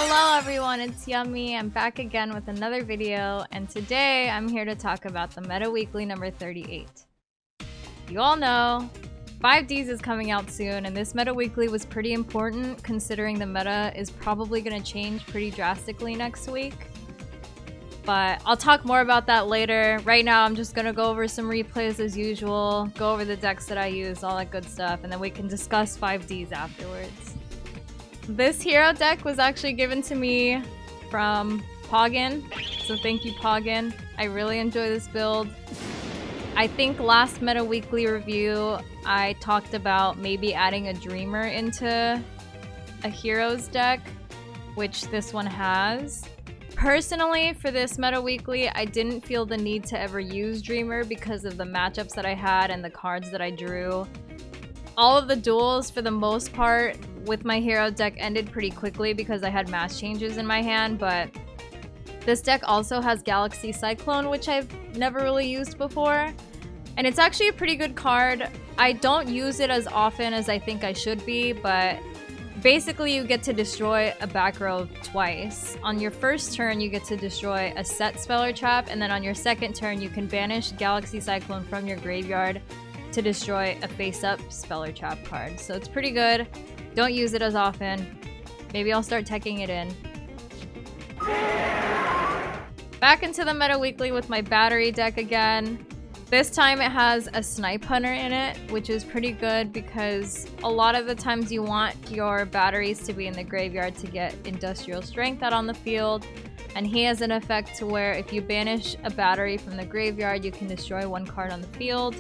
Hello everyone, it's Yummy. I'm back again with another video, and today I'm here to talk about the Meta Weekly number 38. You all know 5Ds is coming out soon, and this Meta Weekly was pretty important considering the meta is probably going to change pretty drastically next week. But I'll talk more about that later. Right now I'm just going to go over some replays as usual, go over the decks that I use, all that good stuff, and then we can discuss 5Ds afterwards. This hero deck was actually given to me from Poggin, so thank you Poggin. I really enjoy this build. I think last Meta Weekly review I talked about maybe adding a Dreamer into a heroes deck, which this one has. Personally, for this Meta Weekly, I didn't feel the need to ever use Dreamer because of the matchups that I had and the cards that I drew. All of the duels, for the most part, with my hero deck ended pretty quickly because I had mass changes in my hand, but this deck also has Galaxy Cyclone, which I've never really used before. And it's actually a pretty good card. I don't use it as often as I think I should be, but basically you get to destroy a back row twice. On your first turn, you get to destroy a set spell or trap, and then on your second turn, you can banish Galaxy Cyclone from your graveyard to destroy a face-up spell or trap card. So it's pretty good. Don't use it as often. Maybe I'll start teching it in. Back into the Meta Weekly with my battery deck again. This time it has a Snipe Hunter in it, which is pretty good because a lot of the times you want your batteries to be in the graveyard to get Industrial Strength out on the field. And he has an effect to where if you banish a battery from the graveyard, you can destroy one card on the field.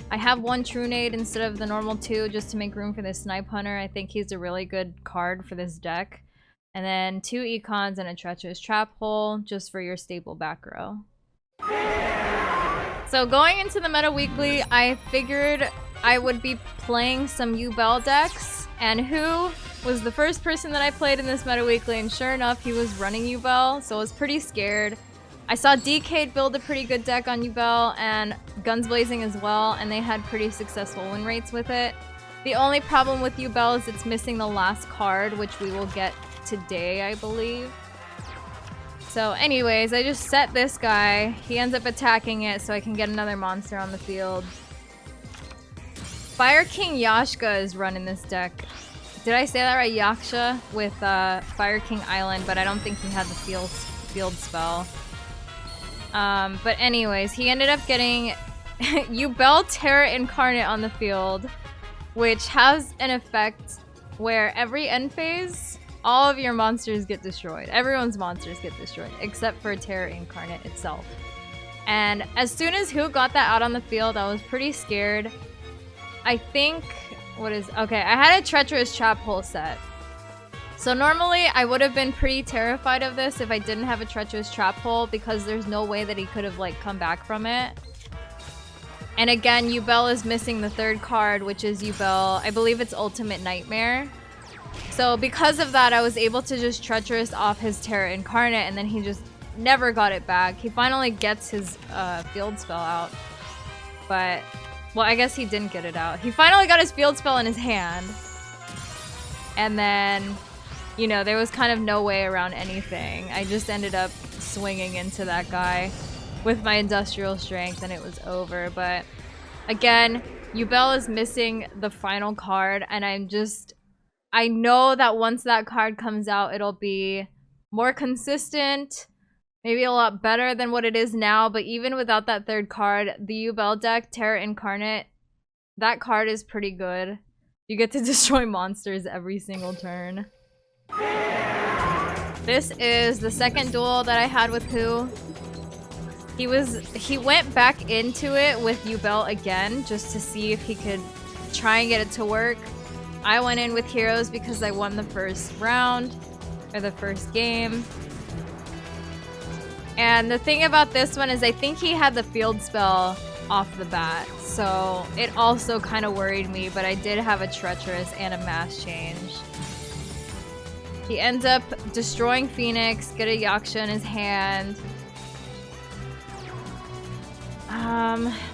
I have one True Nade instead of the normal two just to make room for this Snipe Hunter. I think he's a really good card for this deck. And then 2 Econs and a Treacherous Trap Hole just for your staple back row. So going into the Meta Weekly, I figured I would be playing some Yubel decks. And who was the first person that I played in this Meta Weekly? And sure enough, he was running Yubel, so I was pretty scared. I saw Decade build a pretty good deck on Yubel and Guns Blazing as well, and they had pretty successful win rates with it. The only problem with Yubel is it's missing the last card, which we will get today, I believe. So anyways, I just set this guy. He ends up attacking it so I can get another monster on the field. Fire King Yashka is running this deck. Did I say that right? Yaksha with Fire King Island, but I don't think he had the field spell. But anyways, he ended up getting Yubel Terra Incarnate on the field, which has an effect where every end phase, all of your monsters get destroyed. Everyone's monsters get destroyed, except for Terra Incarnate itself. And as soon as Who got that out on the field, I was pretty scared. I think... Okay, I had a Treacherous Trap Hole set. So normally, I would have been pretty terrified of this if I didn't have a Treacherous Trap Hole because there's no way that he could have, like, come back from it. And again, Yubel is missing the third card, which is Yubel. I believe it's Ultimate Nightmare. So because of that, I was able to just Treacherous off his Terra Incarnate, and then he just never got it back. He finally gets his field spell out. But, well, I guess he didn't get it out. He finally got his field spell in his hand. And then... you know, there was kind of no way around anything. I just ended up swinging into that guy with my Industrial Strength and it was over. But again, Yubel is missing the final card and I know that once that card comes out, it'll be more consistent, maybe a lot better than what it is now. But even without that third card, the Yubel deck, Terra Incarnate, that card is pretty good. You get to destroy monsters every single turn. This is the second duel that I had with Who. He went back into it with Yubel again just to see if he could try and get it to work. I went in with heroes because I won the first round or the first game. And the thing about this one is I think he had the field spell off the bat, so it also kind of worried me, but I did have a Treacherous and a Mass Change. He ends up destroying Phoenix, get a Yaksha in his hand.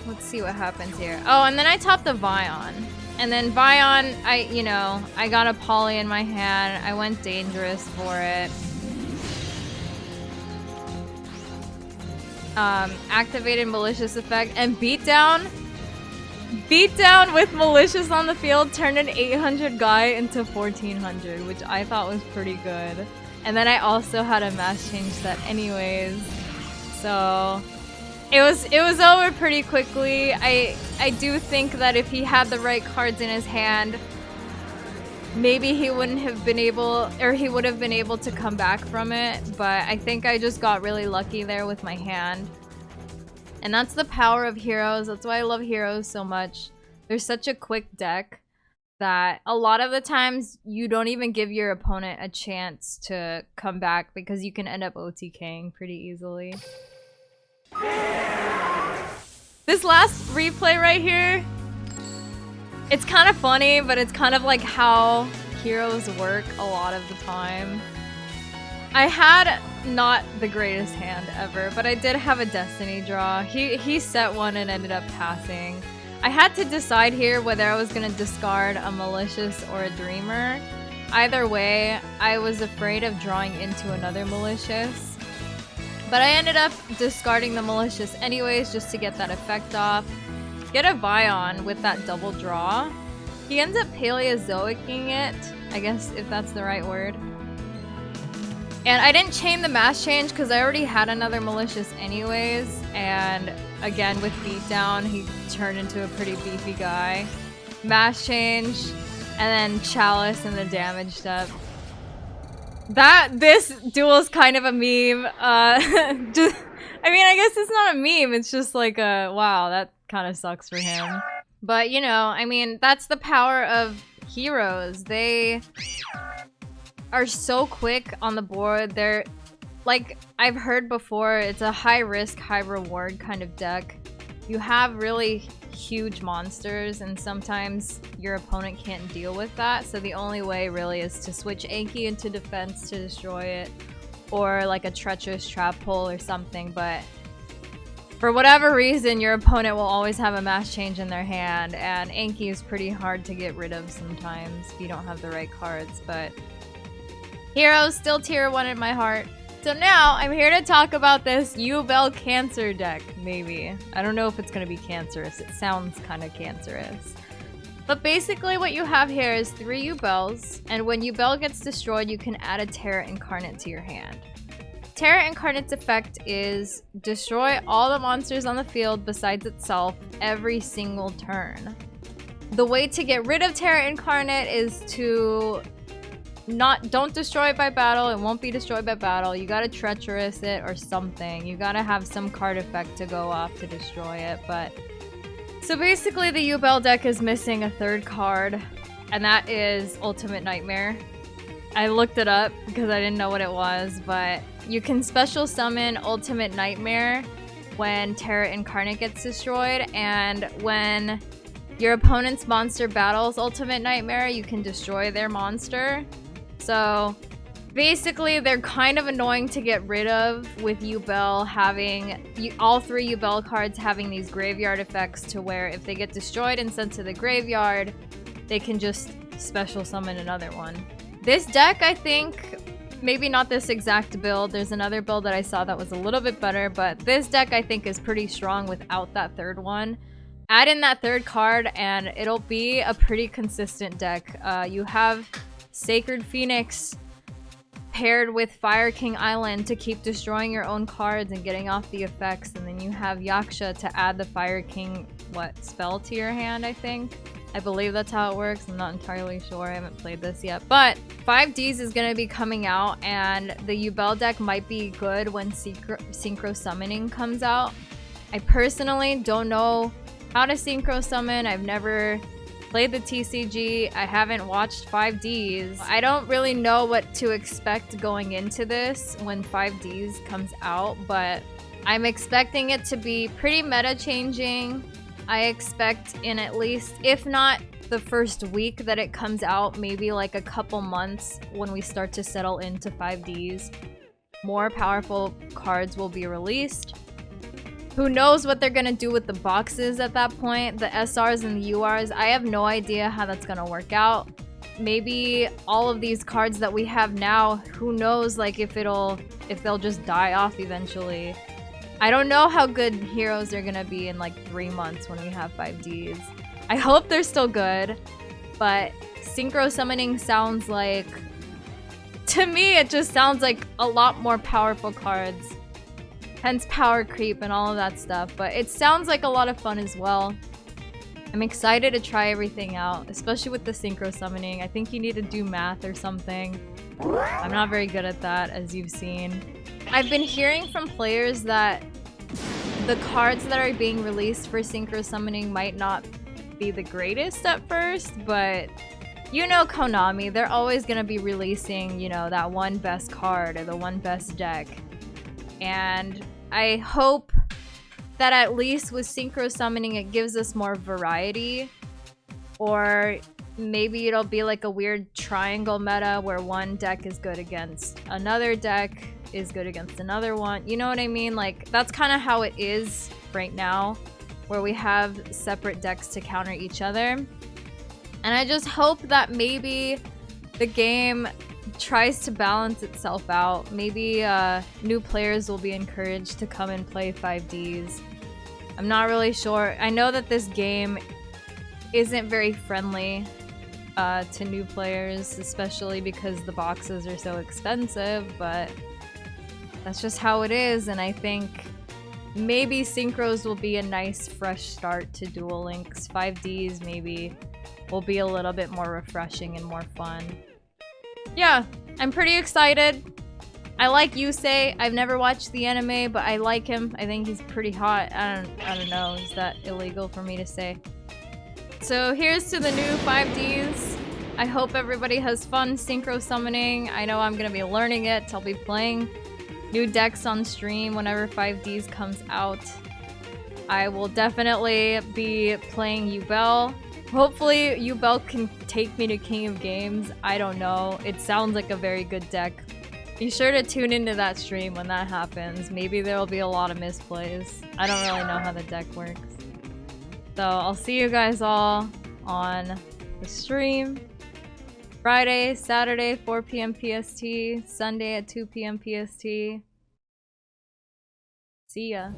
Let's see what happens here. Oh, and then I top the Vion. And then Vion, I got a Poly in my hand. I went dangerous for it. Activated malicious effect and beatdown. Beatdown with malicious on the field turned an 800 guy into 1400, which I thought was pretty good. And then I also had a mass change set anyways. So it was over pretty quickly. I do think that if he had the right cards in his hand, maybe he wouldn't have been able, or he would have been able to come back from it. But I think I just got really lucky there with my hand. And that's the power of Heroes. That's why I love Heroes so much. They're such a quick deck that a lot of the times you don't even give your opponent a chance to come back because you can end up OTKing pretty easily. This last replay right here, it's kind of funny, but it's kind of like how Heroes work a lot of the time. I had not the greatest hand ever, but I did have a Destiny draw. He set one and ended up passing. I had to decide here whether I was going to discard a Malicious or a Dreamer. Either way, I was afraid of drawing into another Malicious. But I ended up discarding the Malicious anyways just to get that effect off. Get a Vion with that double draw. He ends up Paleozoicing it, I guess if that's the right word. And I didn't chain the mass change because I already had another Malicious anyways. And again, with beatdown, he turned into a pretty beefy guy. Mass change, and then Chalice in the damage step. This duel is kind of a meme. I mean, I guess it's not a meme. It's just like a, wow, that kind of sucks for him. But, you know, I mean, that's the power of Heroes. They are so quick on the board. They're, like I've heard before, it's a high risk, high reward kind of deck. You have really huge monsters and sometimes your opponent can't deal with that, so the only way really is to switch Anki into defense to destroy it, or like a treacherous trap hole or something. But for whatever reason, your opponent will always have a mass change in their hand, and Anki is pretty hard to get rid of sometimes if you don't have the right cards. But Heroes still tier 1 in my heart. So now, I'm here to talk about this Yubel Cancer deck, maybe. I don't know if it's going to be cancerous. It sounds kind of cancerous. But basically what you have here is 3 Yubels, and when Yubel gets destroyed, you can add a Terra Incarnate to your hand. Terra Incarnate's effect is destroy all the monsters on the field besides itself every single turn. The way to get rid of Terra Incarnate is to don't destroy it by battle. It won't be destroyed by battle. You gotta treacherous it or something. You gotta have some card effect to go off to destroy it. But so basically the Yubel deck is missing a 3rd card, and that is Ultimate Nightmare. I looked it up because I didn't know what it was, but you can special summon Ultimate Nightmare when Terra Incarnate gets destroyed, and when your opponent's monster battles Ultimate Nightmare, you can destroy their monster. So basically, they're kind of annoying to get rid of with Yubel having, all 3 Yubel cards having these graveyard effects to where if they get destroyed and sent to the graveyard, they can just special summon another one. This deck, I think, maybe not this exact build. There's another build that I saw that was a little bit better, but this deck I think is pretty strong without that 3rd one. Add in that 3rd card and it'll be a pretty consistent deck. You have Sacred Phoenix paired with Fire King Island to keep destroying your own cards and getting off the effects, and then you have Yaksha to add the Fire King spell to your hand, I think. I believe that's how it works. I'm not entirely sure. I haven't played this yet. But 5Ds is going to be coming out, and the Yubel deck might be good when Synchro Summoning comes out. I personally don't know how to Synchro Summon. I've never played the TCG. I haven't watched 5Ds. I don't really know what to expect going into this when 5Ds comes out, but I'm expecting it to be pretty meta changing. I expect in at least, if not the first week that it comes out, maybe like a couple months when we start to settle into 5Ds, more powerful cards will be released. Who knows what they're gonna do with the boxes at that point, the SRs and the URs. I have no idea how that's gonna work out. Maybe all of these cards that we have now, who knows like if they'll just die off eventually. I don't know how good heroes are gonna be in like 3 months when we have 5Ds. I hope they're still good, but synchro summoning sounds like, to me it just sounds like a lot more powerful cards. Hence power creep and all of that stuff, but it sounds like a lot of fun as well. I'm excited to try everything out, especially with the synchro summoning. I think you need to do math or something. I'm not very good at that, as you've seen. I've been hearing from players that the cards that are being released for synchro summoning might not be the greatest at first, but you know Konami, they're always gonna be releasing, you know, that one best card or the one best deck. And I hope that at least with synchro summoning it gives us more variety, or maybe it'll be like a weird triangle meta where one deck is good against another deck is good against another one. You know what I mean? Like that's kind of how it is right now, where we have separate decks to counter each other. And I just hope that maybe the game tries to balance itself out. Maybe new players will be encouraged to come and play 5Ds. I'm not really sure. I know that this game isn't very friendly to new players, especially because the boxes are so expensive, but that's just how it is. And I think maybe synchros will be a nice fresh start to Duel Links. 5Ds maybe will be a little bit more refreshing and more fun. Yeah, I'm pretty excited. I like Yusei. I've never watched the anime, but I like him. I think he's pretty hot. I don't know. Is that illegal for me to say? So here's to the new 5Ds. I hope everybody has fun synchro summoning. I know I'm gonna be learning it. I'll be playing new decks on stream whenever 5Ds comes out. I will definitely be playing Yubel. Hopefully Yubel can take me to King of Games. I don't know. It sounds like a very good deck. Be sure to tune into that stream when that happens. Maybe there will be a lot of misplays. I don't really know how the deck works. So I'll see you guys all on the stream. Friday, Saturday, 4 p.m. PST. Sunday at 2 p.m. PST. See ya.